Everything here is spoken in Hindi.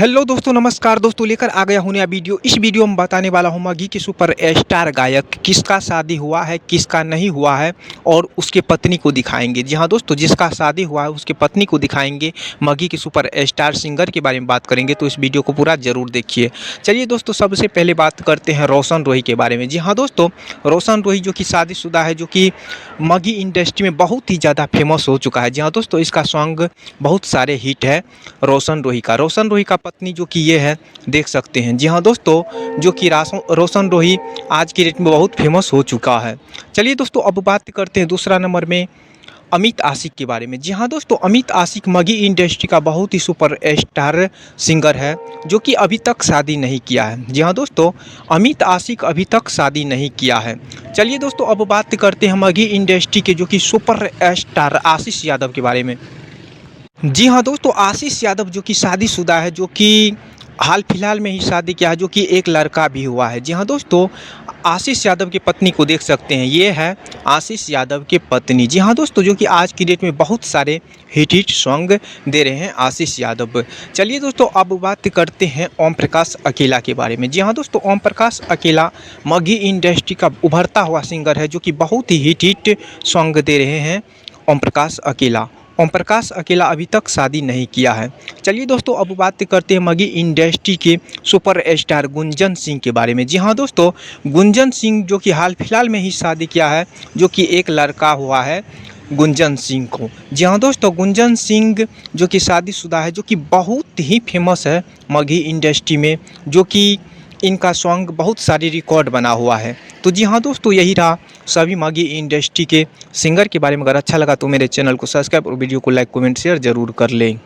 हेलो दोस्तों, नमस्कार दोस्तों। लेकर आ गया हूँ नया वीडियो। इस वीडियो में बताने वाला हूँ मगी के सुपर स्टार गायक किसका शादी हुआ है, किसका नहीं हुआ है और उसके पत्नी को दिखाएंगे। जी हाँ दोस्तों, जिसका शादी हुआ है उसके पत्नी को दिखाएंगे। मगी के सुपर स्टार सिंगर के बारे में बात करेंगे, तो इस वीडियो को पूरा ज़रूर देखिए। चलिए दोस्तों, सबसे पहले बात करते हैं रोशन रोही के बारे में। जी हाँ दोस्तों, रोशन रोही जो कि शादीशुदा है, जो कि मगी इंडस्ट्री में बहुत ही ज़्यादा फेमस हो चुका है। जी हाँ दोस्तों, इसका सॉन्ग बहुत सारे हिट है रोशन रोही का पत्नी जो कि ये है, देख सकते हैं। जी हाँ दोस्तों, जो कि रोशन रोही आज की डेट में बहुत फेमस हो चुका है। चलिए दोस्तों, अब बात करते हैं दूसरा नंबर में अमित आशिक के बारे में। जी हाँ दोस्तों, अमित आशिक मगी इंडस्ट्री का बहुत ही सुपर स्टार सिंगर है, जो कि अभी तक शादी नहीं किया है। जी हाँ दोस्तों, अमित आशिक अभी तक शादी नहीं किया है। चलिए दोस्तों, अब बात करते हैं मगी इंडस्ट्री के जो कि सुपर स्टार आशीष यादव के बारे में। जी हाँ दोस्तों, आशीष यादव जो कि शादीशुदा है, जो कि हाल फिलहाल में ही शादी किया है, जो कि एक लड़का भी हुआ है। जी हाँ दोस्तों, आशीष यादव की पत्नी को देख सकते हैं। ये है आशीष यादव की पत्नी। जी हाँ दोस्तों, जो कि आज की डेट में बहुत सारे हिट सॉन्ग दे रहे हैं आशीष यादव। चलिए दोस्तों, अब बात करते हैं ओम प्रकाश अकेला के बारे में। जी हाँ दोस्तों, ओम प्रकाश अकेला मगी इंडस्ट्री का उभरता हुआ सिंगर है, जो कि बहुत ही हिट सॉन्ग दे रहे हैं ओम प्रकाश अकेला अभी तक शादी नहीं किया है। चलिए दोस्तों, अब बात करते हैं मगी इंडस्ट्री के सुपर स्टार गुंजन सिंह के बारे में। जी हाँ दोस्तों, गुंजन सिंह जो कि हाल फिलहाल में ही शादी किया है, जो कि एक लड़का हुआ है गुंजन सिंह को। जी हाँ दोस्तों, गुंजन सिंह जो कि शादीशुदा है, जो कि बहुत ही फेमस है मगी इंडस्ट्री में, जो कि इनका सॉन्ग बहुत सारी रिकॉर्ड बना हुआ है। तो जी हाँ दोस्तों, यही रहा सभी मगी इंडस्ट्री के सिंगर के बारे में। अगर अच्छा लगा तो मेरे चैनल को सब्सक्राइब और वीडियो को लाइक कमेंट शेयर ज़रूर कर लें।